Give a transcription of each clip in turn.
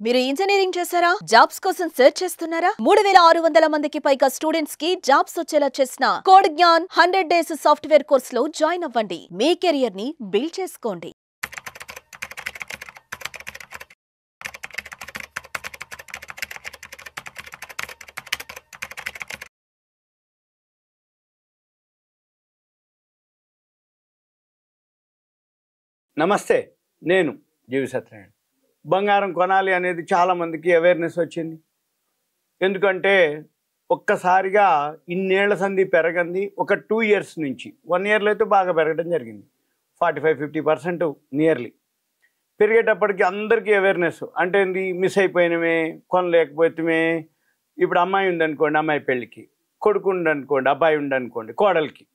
మీరు ఇంజనీరింగ్ చేశారా? జాబ్స్ కోసం సెర్చ్ చేస్తున్నారా? 3600 మందికి పైగా స్టూడెంట్స్ కి జాబ్స్ వచ్చేలా చేసిన కోడ్ జ్ఞాన్ 100 డేస్ సాఫ్ట్వేర్ కోర్సులో జాయిన్ అవ్వండి. మీ కెరియర్ ని బిల్డ్ చేసుకోండి. నమస్తే, నేను జీవి సత్యనారాయణ. బంగారం కొనాలి అనేది చాలామందికి అవేర్నెస్ వచ్చింది. ఎందుకంటే ఒక్కసారిగా ఇన్నేళ్ల సంధి పెరగంది ఒక 2 years నుంచి. 1 yearలో అయితే బాగా పెరగడం జరిగింది. 45-50% నియర్లీ పెరిగేటప్పటికి అందరికీ అవేర్నెస్ అంటే ఏంది, మిస్ అయిపోయినమే, కొనలేకపోతే. ఇప్పుడు అమ్మాయి ఉందనుకోండి, అమ్మాయి పెళ్ళికి, కొడుకు ఉండనుకోండి, అబ్బాయి ఉండనుకోండి, కోడలికి,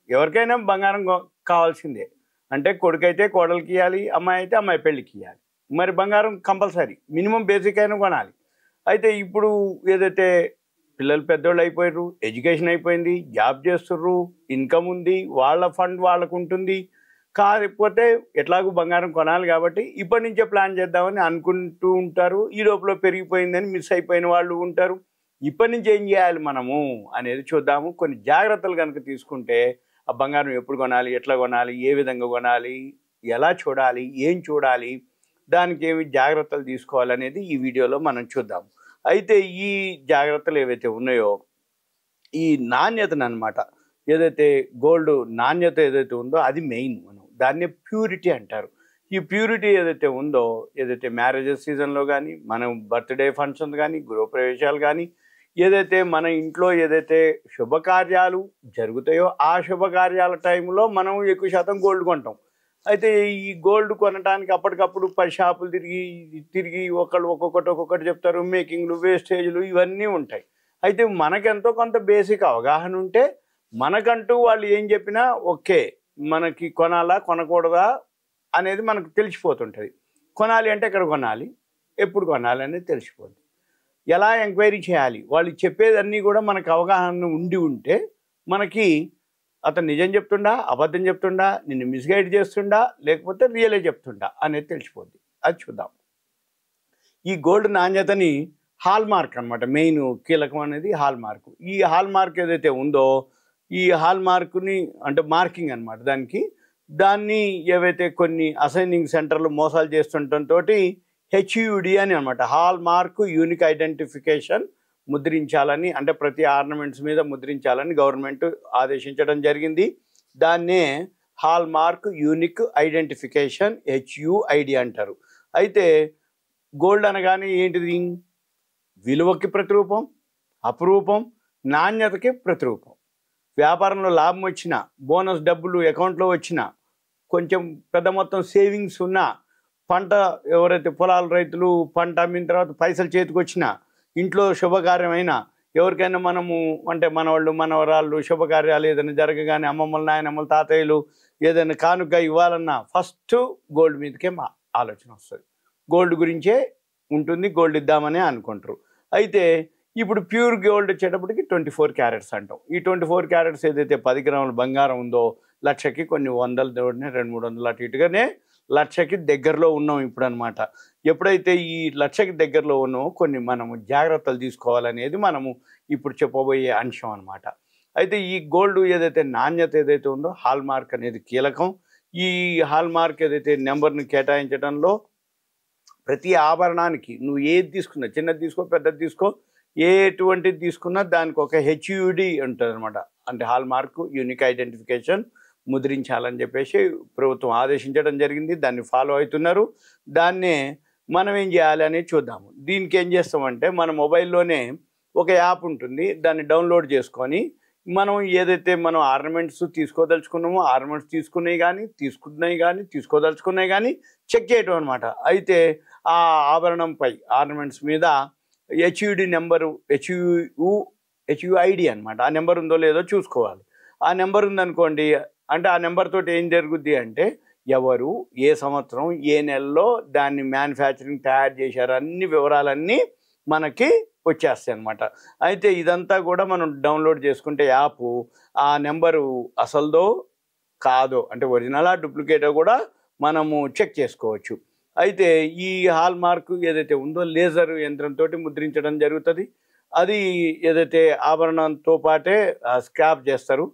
ఎవరికైనా బంగారం కావాల్సిందే. అంటే కొడుకైతే కోడలికి ఇవ్వాలి, అమ్మాయి అయితే అమ్మాయి పెళ్ళికి ఇవ్వాలి. మరి బంగారం కంపల్సరీ, మినిమం బేసిక్ అయినా కొనాలి. అయితే ఇప్పుడు ఏదైతే పిల్లలు పెద్దోళ్ళు అయిపోయారు, ఎడ్యుకేషన్ అయిపోయింది, జాబ్ చేస్తుర్రు, ఇన్కమ్ ఉంది, వాళ్ళ ఫండ్ వాళ్ళకు ఉంటుంది. కాకపోతే ఎట్లాగూ బంగారం కొనాలి కాబట్టి ఇప్పటి నుంచే ప్లాన్ చేద్దామని అనుకుంటూ ఉంటారు. ఈ లోపల పెరిగిపోయిందని మిస్ అయిపోయిన వాళ్ళు ఉంటారు. ఇప్పటి నుంచి ఏం చేయాలి మనము అనేది చూద్దాము. కొన్ని జాగ్రత్తలు కనుక తీసుకుంటే ఆ బంగారం ఎప్పుడు కొనాలి, ఎట్లా కొనాలి, ఏ విధంగా కొనాలి, ఎలా చూడాలి, ఏం చూడాలి, దానికి ఏమి జాగ్రత్తలు తీసుకోవాలనేది ఈ వీడియోలో మనం చూద్దాం. అయితే ఈ జాగ్రత్తలు ఏవైతే ఉన్నాయో, ఈ నాణ్యతను అనమాట, ఏదైతే గోల్డ్ నాణ్యత ఏదైతే ఉందో అది మెయిన్. మనం దాన్నే ప్యూరిటీ అంటారు. ఈ ప్యూరిటీ ఏదైతే ఉందో, ఏదైతే మ్యారేజెస్ సీజన్లో కానీ, మనం బర్త్డే ఫంక్షన్స్ కానీ, గృహప్రవేశాలు కానీ, ఏదైతే మన ఇంట్లో ఏదైతే శుభకార్యాలు జరుగుతాయో ఆ శుభకార్యాల టైంలో మనం ఎక్కువ శాతం గోల్డ్ కొంటాం. అయితే ఈ గోల్డ్ కొనడానికి అప్పటికప్పుడు 10 షాపులు తిరిగి ఒక్కొక్కటి చెప్తారు. మేకింగ్లు, వేస్టేజ్లు ఇవన్నీ ఉంటాయి. అయితే మనకెంతో కొంత బేసిక్ అవగాహన ఉంటే మనకంటూ వాళ్ళు ఏం చెప్పినా ఓకే, మనకి కొనాలా కొనకూడదా అనేది మనకు తెలిసిపోతుంటుంది. కొనాలి అంటే ఎక్కడ కొనాలి, ఎప్పుడు కొనాలి అనేది తెలిసిపోతుంది. ఎలా ఎంక్వైరీ చేయాలి, వాళ్ళు చెప్పేదన్నీ కూడా మనకు అవగాహన ఉంటే మనకి అతను నిజం చెప్తుండా, అబద్ధం చెప్తుండా, నిన్ను మిస్గైడ్ చేస్తుండా, లేకపోతే రియలే చెప్తుండా అనేది తెలిసిపోద్ది. అది చూద్దాం. ఈ గోల్డ్ నాణ్యతని హాల్ మార్క్ అనమాట, మెయిన్ కీలకం అనేది హాల్ మార్క్. ఈ హాల్ మార్క్ ఏదైతే ఉందో, ఈ హాల్ మార్కుని అంటే మార్కింగ్ అనమాట, దాన్ని ఏవైతే కొన్ని అసైనింగ్ సెంటర్లు మోసాలు చేస్తుండటంతో HUD అని అనమాట, హాల్ మార్క్ యూనిక్ ఐడెంటిఫికేషన్ ముద్రించాలని, అంటే ప్రతి ఆర్నమెంట్స్ మీద ముద్రించాలని గవర్నమెంట్ ఆదేశించడం జరిగింది. దాన్నే hall mark unique identification HUID అంటారు. అయితే గోల్డ్ అనగానే ఏంటిది, విలువకి ప్రతిరూపం, అపురూపం, నాణ్యతకి ప్రతిరూపం. వ్యాపారంలో లాభం వచ్చినా, బోనస్ డబ్బులు అకౌంట్లో వచ్చినా, కొంచెం పెద్ద మొత్తం సేవింగ్స్ ఉన్నా, పంట ఎవరైతే పొలాల రైతులు పంట అమ్మిన తర్వాత పైసలు చేతికి వచ్చినా, ఇంట్లో శుభకార్యమైనా, ఎవరికైనా మనము అంటే మనవాళ్ళు మనవరాళ్ళు శుభకార్యాలు ఏదైనా జరగగానే అమ్మమ్మలు, నాయనమ్మలు, తాతయ్యలు ఏదైనా కానుక ఇవ్వాలన్నా ఫస్ట్ గోల్డ్ మీదకే మా ఆలోచన వస్తుంది. గోల్డ్ గురించే ఉంటుంది, గోల్డ్ ఇద్దామనే అనుకుంటారు. అయితే ఇప్పుడు ప్యూర్ గోల్డ్ వచ్చేటప్పటికి 24 క్యారెట్స్ అంటాం. ఈ 24 క్యారెట్స్ ఏదైతే 10 గ్రాముల బంగారం ఉందో, లక్షకి కొన్ని వందలు తోడినే 200-300 అటు ఇటుగానే లక్షకి దగ్గరలో ఉన్నాం ఇప్పుడు అనమాట. ఎప్పుడైతే ఈ లక్షకి దగ్గరలో ఉన్నామో కొన్ని మనము జాగ్రత్తలు తీసుకోవాలనేది మనము ఇప్పుడు చెప్పబోయే అంశం అనమాట. అయితే ఈ గోల్డ్ ఏదైతే నాణ్యత ఏదైతే ఉందో, హాల్ మార్క్ అనేది కీలకం. ఈ హాల్ మార్క్ ఏదైతే నెంబర్ని కేటాయించడంలో ప్రతి ఆభరణానికి నువ్వు ఏది తీసుకున్నా, చిన్నది తీసుకో, పెద్దది తీసుకో, ఎటువంటిది తీసుకున్నా దానికి ఒక HUD ఉంటుంది అనమాట, అంటే హాల్ మార్క్ యూనిక్ ఐడెంటిఫికేషన్ ముద్రించాలని చెప్పేసి ప్రభుత్వం ఆదేశించడం జరిగింది. దాన్ని ఫాలో అవుతున్నారు. దాన్నే మనం ఏం చేయాలి అనేది చూద్దాము. దీనికి ఏం చేస్తామంటే మన మొబైల్లోనే ఒక యాప్ ఉంటుంది, దాన్ని డౌన్లోడ్ చేసుకొని మనం ఏదైతే మనం ఆర్నమెంట్స్ తీసుకోదలుచుకున్నామో, ఆర్నమెంట్స్ తీసుకున్నాయి కానీ తీసుకోదలుచుకున్నాయి కానీ చెక్ చేయటం అనమాట. అయితే ఆ ఆభరణంపై ఆర్నమెంట్స్ మీద HUD నెంబరు, HUID అనమాట, ఆ నెంబర్ ఉందో లేదో చూసుకోవాలి. ఆ నెంబర్ ఉందనుకోండి, అంటే ఆ నెంబర్ తోటి ఏం జరుగుద్ది అంటే ఎవరు, ఏ సంవత్సరం, ఏ నెలలో దాన్ని మ్యానుఫ్యాక్చరింగ్ తయారు చేశారు, అన్ని వివరాలన్నీ మనకి వచ్చేస్తాయి అనమాట. అయితే ఇదంతా కూడా మనం డౌన్లోడ్ చేసుకుంటే యాప్, ఆ నెంబరు అసలుదో కాదో, అంటే ఒరిజినలా డూప్లికేటో కూడా మనము చెక్ చేసుకోవచ్చు. అయితే ఈ హాల్ మార్క్ ఏదైతే ఉందో లేజర్ యంత్రంతో ముద్రించడం జరుగుతుంది. అది ఏదైతే ఆభరణంతో పాటే స్క్రాప్ చేస్తారు.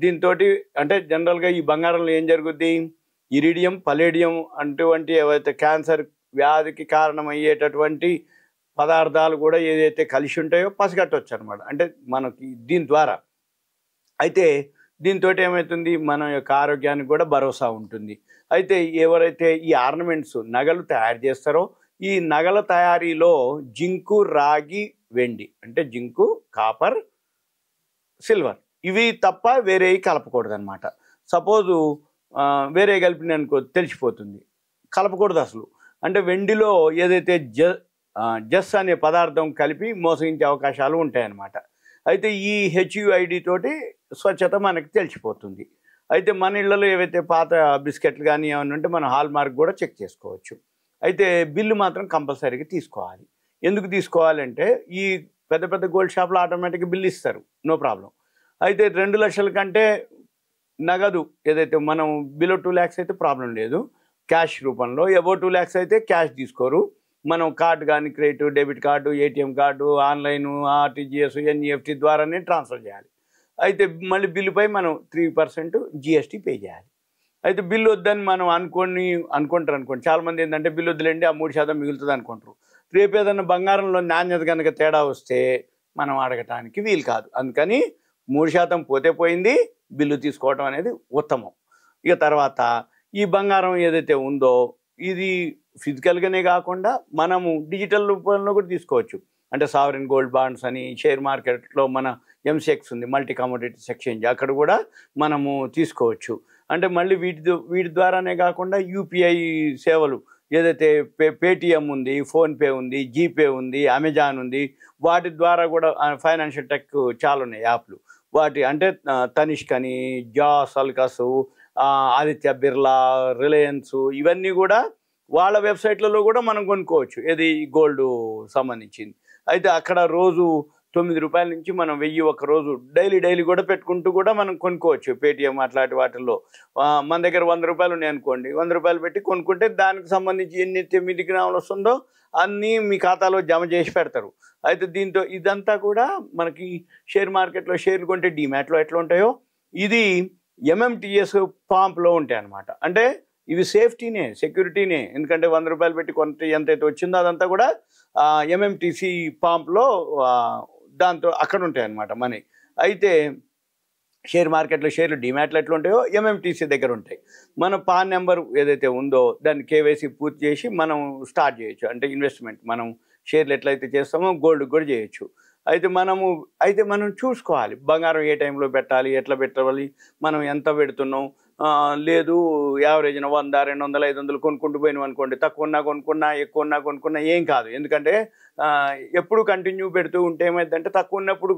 దీంతో అంటే జనరల్గా ఈ బంగారంలో ఏం జరుగుద్ది, ఇరిడియం, పలేడియం అటువంటి ఏవైతే క్యాన్సర్ వ్యాధికి కారణమయ్యేటటువంటి పదార్థాలు కూడా ఏదైతే కలిసి ఉంటాయో పసిగట్టవచ్చు అనమాట. అంటే మనకి దీని ద్వారా అయితే దీంతో ఏమవుతుంది, మన యొక్క ఆరోగ్యానికి కూడా భరోసా ఉంటుంది. అయితే ఎవరైతే ఈ ఆర్నమెంట్స్ నగలు తయారు చేస్తారో ఈ నగల తయారీలో జింకు, రాగి, వెండి అంటే జింకు, కాపర్, సిల్వర్ ఇవి తప్ప వేరే కలపకూడదు అనమాట. సపోజు వేరే కలిపిన అనుకో తెలిసిపోతుంది, కలపకూడదు అసలు. అంటే వెండిలో ఏదైతే జస్ అనే పదార్థం కలిపి మోసగించే అవకాశాలు ఉంటాయన్నమాట. అయితే ఈ హెచ్యుఐడి తోటి స్వచ్ఛత మనకి తెలిసిపోతుంది. అయితే మన ఇళ్లలో ఏవైతే పాత బిస్కెట్లు కానీ ఏమైనా ఉంటే మనం హాల్ మార్క్ కూడా చెక్ చేసుకోవచ్చు. అయితే బిల్లు మాత్రం కంపల్సరీగా తీసుకోవాలి. ఎందుకు తీసుకోవాలంటే ఈ పెద్ద పెద్ద గోల్డ్ షాప్లో ఆటోమేటిక్గా బిల్లు ఇస్తారు, నో ప్రాబ్లం. అయితే 2 లక్షల కంటే నగదు ఏదైతే మనం బిలో 2 lakhs అయితే ప్రాబ్లం లేదు క్యాష్ రూపంలో. అబో 2 lakhs అయితే క్యాష్ తీసుకోరు. మనం కార్డు కానీ credit, debit card, ATM card, online, RTGS, NEFT ద్వారానే ట్రాన్స్ఫర్ చేయాలి. అయితే మళ్ళీ బిల్లుపై మనం 3% జిఎస్టీ పే చేయాలి. అయితే బిల్లు వద్దని మనం అనుకుంటారు అనుకోండి. చాలామంది ఏంటంటే బిల్లు వద్దులేండి, ఆ 3% మిగులుతుంది అనుకుంటారు. రేపు ఏదైనా బంగారంలో నాణ్యత కనుక తేడా వస్తే మనం అడగటానికి వీలు కాదు. అందుకని 3% పోతే పోయింది, బిల్లు తీసుకోవడం అనేది ఉత్తమం. ఇక తర్వాత ఈ బంగారం ఏదైతే ఉందో ఇది ఫిజికల్గానే కాకుండా మనము డిజిటల్ రూపంలో కూడా తీసుకోవచ్చు. అంటే సావరిన్ గోల్డ్ బాండ్స్ అని షేర్ మార్కెట్లో మన ఎంసెక్స్ ఉంది, మల్టీ కమోడిటీస్ ఎక్స్చేంజ్, అక్కడ కూడా మనము తీసుకోవచ్చు. అంటే మళ్ళీ వీటి ద్వారానే కాకుండా యూపీఐ సేవలు ఏదైతే పేటిఎం ఉంది, ఫోన్పే ఉంది, జీపే ఉంది, అమెజాన్ ఉంది, వాటి ద్వారా కూడా ఫైనాన్షియల్ టెక్ చాలా ఉన్నాయి యాప్లు. వాటి అంటే తనిష్క్ అని, జాస్, అల్కాసు, ఆదిత్య బిర్లా, రిలయన్స్ ఇవన్నీ కూడా వాళ్ళ వెబ్సైట్లలో కూడా మనం కొనుక్కోవచ్చు, ఏది గోల్డ్ సంబంధించింది. అయితే అక్కడ రోజు 9 రూపాయల నుంచి మనం 1000 ఒక రోజు డైలీ కూడా పెట్టుకుంటూ కూడా మనం కొనుక్కోవచ్చు. పేటిఎం అట్లాంటి వాటిల్లో మన దగ్గర 100 రూపాయలు ఉన్నాయి అనుకోండి, 100 రూపాయలు పెట్టి కొనుక్కుంటే దానికి సంబంధించి ఎన్ని 9 గ్రాములు వస్తుందో అన్నీ మీ ఖాతాలో జమ చేసి పెడతారు. అయితే దీంతో ఇదంతా కూడా మనకి షేర్ మార్కెట్లో షేర్లు కొంటే డిమాట్లో ఎట్లా ఉంటాయో ఇది ఎంఎంటీఎస్ పాంప్లో ఉంటాయి అన్నమాట. అంటే ఇవి సేఫ్టీనే, సెక్యూరిటీనే. ఎందుకంటే 100 రూపాయలు పెట్టి కొంటే ఎంతైతే వచ్చిందో అదంతా కూడా ఎంఎంటీసీ పాంప్లో దాంతో అక్కడ ఉంటాయి అన్నమాట మనీ. అయితే షేర్ మార్కెట్లో షేర్లు డిమాట్లో ఎట్లా ఉంటాయో ఎంఎంటీసీ దగ్గర ఉంటాయి. మన పాన్ నెంబర్ ఏదైతే ఉందో దాన్ని కేవైసీ పూర్తి చేసి మనం స్టార్ట్ చేయొచ్చు. అంటే ఇన్వెస్ట్మెంట్ మనం షేర్లు ఎట్లయితే చేస్తామో గోల్డ్ కూడా చేయొచ్చు. అయితే మనం చూసుకోవాలి బంగారం ఏ టైంలో పెట్టాలి, ఎట్లా పెట్టాలి, మనం ఎంత పెడుతున్నాం. లేదు యావరేజ్న 100, 200, 500 కొనుక్కుంటూ పోయినాం అనుకోండి, తక్కువ ఉన్నా కొనుక్కున్నా, ఎక్కువ ఉన్నా కొనుక్కున్నా ఏం కాదు. ఎందుకంటే ఎప్పుడు కంటిన్యూ పెడుతూ ఉంటే ఏమైందంటే తక్కువ ఉన్నప్పుడు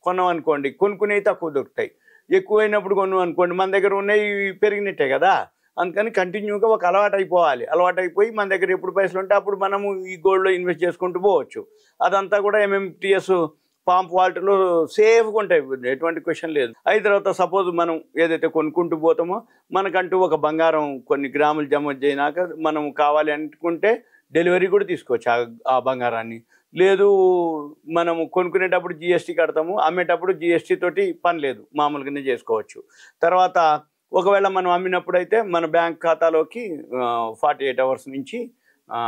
కొన్నాం అనుకోండి, కొనుక్కునేవి తక్కువ దొరుకుతాయి. ఎక్కువైనప్పుడు కొన్నాం అనుకోండి, మన దగ్గర ఉన్నవి పెరిగినట్టే కదా. అందుకని కంటిన్యూగా ఒక అలవాటు అయిపోయి మన దగ్గర ఎప్పుడు పైసలు ఉంటే అప్పుడు మనము ఈ గోల్డ్లో ఇన్వెస్ట్ చేసుకుంటూ పోవచ్చు. అదంతా కూడా ఎంఎంటీఎస్ పాంప్ వాల్ట్లో సేఫ్గా ఉంటాయి, ఎటువంటి క్వశ్చన్ లేదు. అయిన తర్వాత సపోజ్ మనం ఏదైతే కొనుక్కుంటూ పోతామో మనకంటూ ఒక బంగారం కొన్ని గ్రాములు జమ చేయనాక మనం కావాలి అనుకుంటే డెలివరీ కూడా తీసుకోవచ్చు ఆ బంగారాన్ని. లేదు మనము కొనుక్కునేటప్పుడు జిఎస్టీ కడతాము, అమ్మేటప్పుడు జిఎస్టీ తోటి పని లేదు, మామూలుగానే చేసుకోవచ్చు. తర్వాత ఒకవేళ మనం అమ్మినప్పుడు అయితే మన బ్యాంక్ ఖాతాలోకి 48 hours నుంచి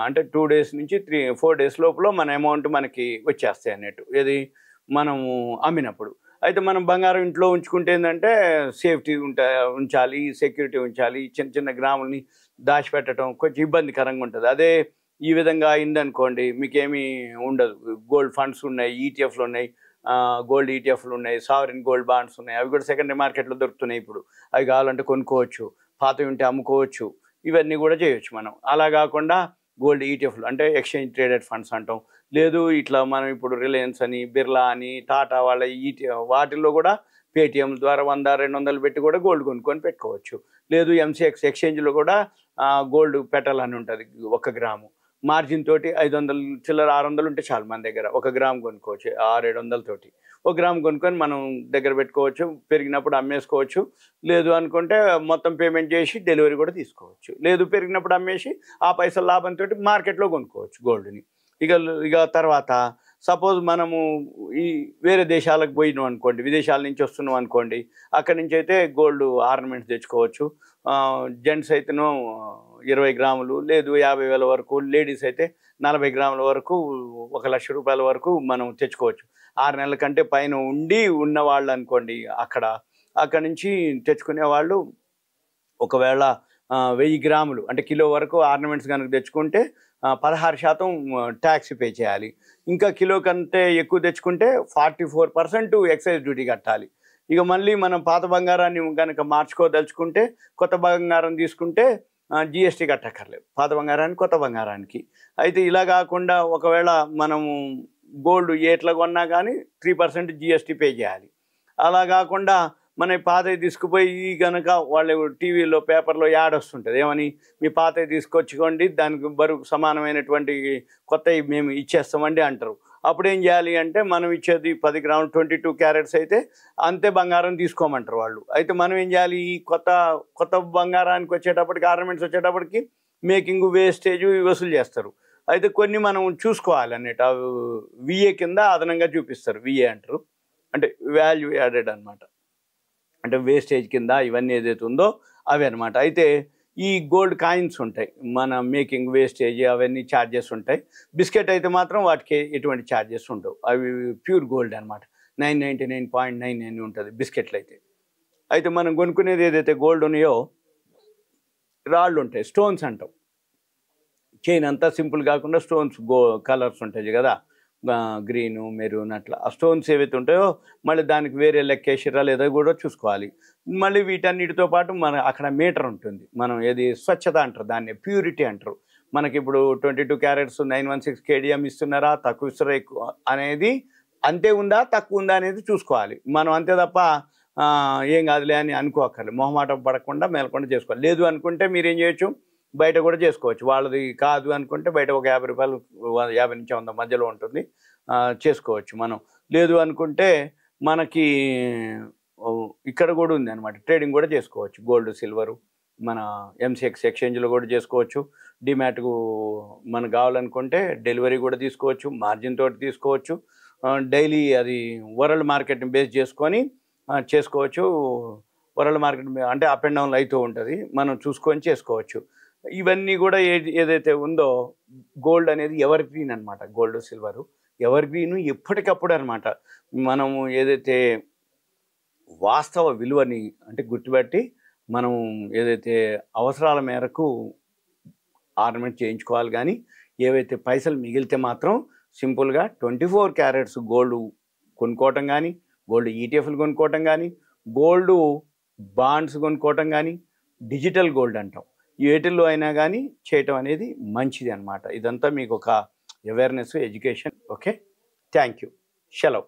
అంటే 2 days నుంచి 4 days లోపల మన అమౌంట్ మనకి వచ్చేస్తాయి అన్నట్టు, ఏది మనము అమ్మినప్పుడు. అయితే మనం బంగారం ఇంట్లో ఉంచుకుంటే ఏంటంటే సేఫ్టీ ఉంచాలి, సెక్యూరిటీ ఉంచాలి. చిన్న చిన్న గ్రాములని దాచిపెట్టడం కొంచెం ఇబ్బందికరంగా ఉంటుంది. అదే ఈ విధంగా అయిందనుకోండి మీకేమీ ఉండదు. గోల్డ్ ఫండ్స్ ఉన్నాయి, ఈటీఎఫ్లు ఉన్నాయి, గోల్డ్ ఈటీఎఫ్లు ఉన్నాయి, సావరిన్ గోల్డ్ బాండ్స్ ఉన్నాయి. అవి కూడా సెకండరీ మార్కెట్లో దొరుకుతున్నాయి ఇప్పుడు. అవి కావాలంటే కొనుక్కోవచ్చు, పాతవి ఉంటే అమ్ముకోవచ్చు, ఇవన్నీ కూడా చేయొచ్చు మనం. అలా కాకుండా గోల్డ్ ఈటీఎఫ్లు అంటే ఎక్స్చేంజ్ ట్రేడెడ్ ఫండ్స్ అంటాం. లేదు ఇట్లా మనం ఇప్పుడు రిలయన్స్ అని, బిర్లా అని, టాటా వాళ్ళ వాటిల్లో కూడా పేటిఎం ద్వారా 100, 200 పెట్టి కూడా గోల్డ్ కొనుక్కొని పెట్టుకోవచ్చు. లేదు ఎంసీఎక్స్ ఎక్స్చేంజ్లో కూడా గోల్డ్ పెట్టాలని ఉంటుంది 1 గ్రాము. మార్జిన్ తోటి 500 చిల్లర 600 ఉంటే చాలు మన దగ్గర 1 గ్రామ్ కొనుక్కోవచ్చు 600-700 తోటి 1 గ్రామ్ కొనుక్కొని మనం దగ్గర పెట్టుకోవచ్చు, పెరిగినప్పుడు అమ్మేసుకోవచ్చు. లేదు అనుకుంటే మొత్తం పేమెంట్ చేసి డెలివరీ కూడా తీసుకోవచ్చు. లేదు పెరిగినప్పుడు అమ్మేసి ఆ పైసల లాభంతో మార్కెట్లో కొనుక్కోవచ్చు గోల్డ్ని. ఇక తర్వాత సపోజ్ మనము ఈ వేరే దేశాలకు పోయినాం అనుకోండి, విదేశాల నుంచి వస్తున్నాం అనుకోండి, అక్కడి నుంచి అయితే గోల్డ్ ఆర్నమెంట్స్ తెచ్చుకోవచ్చు. జెంట్స్ అయితేనో 20 గ్రాములు, లేదు 50,000 వరకు, లేడీస్ అయితే 40 గ్రాముల వరకు, 1 లక్ష రూపాయల వరకు మనం తెచ్చుకోవచ్చు. 6 నెలల కంటే పైన ఉన్న వాళ్ళు అనుకోండి, అక్కడి నుంచి తెచ్చుకునే వాళ్ళు ఒకవేళ 1000 గ్రాములు అంటే కిలో వరకు ఆర్నమెంట్స్ కనుక తెచ్చుకుంటే 16% ట్యాక్స్ పే చేయాలి. ఇంకా కిలో కంటే ఎక్కువ తెచ్చుకుంటే 44% ఎక్సైజ్ డ్యూటీ కట్టాలి. ఇక మళ్ళీ మనం పాత బంగారాన్ని కనుక మార్చుకోదలుచుకుంటే, కొత్త బంగారం తీసుకుంటే జిఎస్టీ కట్టక్కర్లేదు, పాత బంగారానికి కొత్త బంగారానికి. అయితే ఇలా కాకుండా ఒకవేళ మనము గోల్డ్ ఎట్లా కొన్నా కానీ 3% జిఎస్టీ పే చేయాలి. అలా కాకుండా మన పాతవి తీసుకుపోయి కనుక వాళ్ళు టీవీలో పేపర్లో యాడ్ వస్తుంటుంది, ఏమని మీ పాతవి తీసుకొచ్చుకోండి, దానికి బరువు సమానమైనటువంటి కొత్తవి మేము ఇచ్చేస్తామండి అంటారు. అప్పుడు ఏం చేయాలి అంటే, మనం ఇచ్చేది 10 గ్రాములు 22 క్యారెట్స్ అయితే అంతే బంగారం తీసుకోమంటారు వాళ్ళు. అయితే మనం ఏం చేయాలి, ఈ కొత్త బంగారానికి వచ్చేటప్పటికి, ఆర్నమెంట్స్ వచ్చేటప్పటికి మేకింగ్ వేస్టేజ్ వసూలు చేస్తారు. అయితే కొన్ని మనం చూసుకోవాలి అన్నట్టు, విఏ కింద అదనంగా చూపిస్తారు. విఏ అంటారు, అంటే వాల్యూ యాడెడ్ అనమాట, అంటే వేస్టేజ్ కింద ఇవన్నీ ఏదైతే ఉందో అవి అనమాట. అయితే ఈ గోల్డ్ కాయిన్స్ ఉంటాయి, మన మేకింగ్ వేస్టేజ్ అవన్నీ ఛార్జెస్ ఉంటాయి. బిస్కెట్ అయితే మాత్రం వాటికి ఎటువంటి ఛార్జెస్ ఉండవు, అవి ప్యూర్ గోల్డ్ అనమాట. 999.99 ఉంటుంది బిస్కెట్లు అయితే. అయితే మనం కొనుక్కునేది ఏదైతే గోల్డ్ ఉన్నాయో రాళ్ళు ఉంటాయి, స్టోన్స్ అంటాం. చైన్ అంతా సింపుల్ కాకుండా స్టోన్స్ కలర్స్ ఉంటాయి కదా, గ్రీను మెరూన్ అట్లా. ఆ స్టోన్స్ ఏవైతే ఉంటాయో మళ్ళీ దానికి వేరే లెక్కేసిరా లేదా కూడా చూసుకోవాలి. మళ్ళీ వీటన్నిటితో పాటు అక్కడ మీటర్ ఉంటుంది, మనం ఏది స్వచ్ఛత అంటారు, దాన్ని ప్యూరిటీ అంటారు. మనకి ఇప్పుడు 22 క్యారెట్స్ 916 కేడిఎం ఇస్తున్నారా, తక్కువ ఇస్తారా, ఎక్కువ అనేది అంతే ఉందా తక్కువ ఉందా అనేది చూసుకోవాలి మనం. అంతే తప్ప ఏం కాదులే అని అనుకోక్కర్లేదు, మొహమాటం పడకుండా మేలకుండా చేసుకోవాలి. లేదు అనుకుంటే మీరు ఏం చేయొచ్చు, బయట కూడా చేసుకోవచ్చు. వాళ్ళది కాదు అనుకుంటే బయట ఒక 50 రూపాయలు, 50 నుంచి 100 మధ్యలో ఉంటుంది, చేసుకోవచ్చు మనం. లేదు అనుకుంటే మనకి ఇక్కడ కూడా ఉంది అనమాట, ట్రేడింగ్ కూడా చేసుకోవచ్చు. గోల్డ్ సిల్వరు మన ఎంసీఎక్స్ ఎక్స్చేంజ్లో కూడా చేసుకోవచ్చు. డిమాట్కు మనకు కావాలనుకుంటే డెలివరీ కూడా తీసుకోవచ్చు, మార్జిన్ తోటి తీసుకోవచ్చు. డైలీ అది వరల్డ్ మార్కెట్ని బేస్ చేసుకొని చేసుకోవచ్చు. వరల్డ్ మార్కెట్ అంటే అప్ అండ్ డౌన్లు అవుతూ ఉంటుంది, మనం చూసుకొని చేసుకోవచ్చు. ఇవన్నీ కూడా ఏదైతే ఉందో గోల్డ్ అనేది ఎవర్ గ్రీన్ అనమాట. గోల్డ్ సిల్వరు ఎవర్ గ్రీను, ఎప్పటికప్పుడు అనమాట. మనము ఏదైతే వాస్తవ విలువని అంటే గుర్తుపెట్టి మనం ఏదైతే అవసరాల మేరకు ఆర్నమెంట్ చేయించుకోవాలి. కానీ ఏవైతే పైసలు మిగిలితే మాత్రం సింపుల్గా 24 క్యారెట్స్ గోల్డ్ కొనుక్కోవటం కానీ, గోల్డ్ ఈటీఎఫ్లు కొనుక్కోవటం కానీ, గోల్డ్ బాండ్స్ కొనుక్కోవటం కానీ, డిజిటల్ గోల్డ్ అంటాం, వీటిల్లో అయినా కానీ చేయటం అనేది మంచిది అనమాట. ఇదంతా మీకు ఒక awareness, education. Okay, thank you, సెలవు.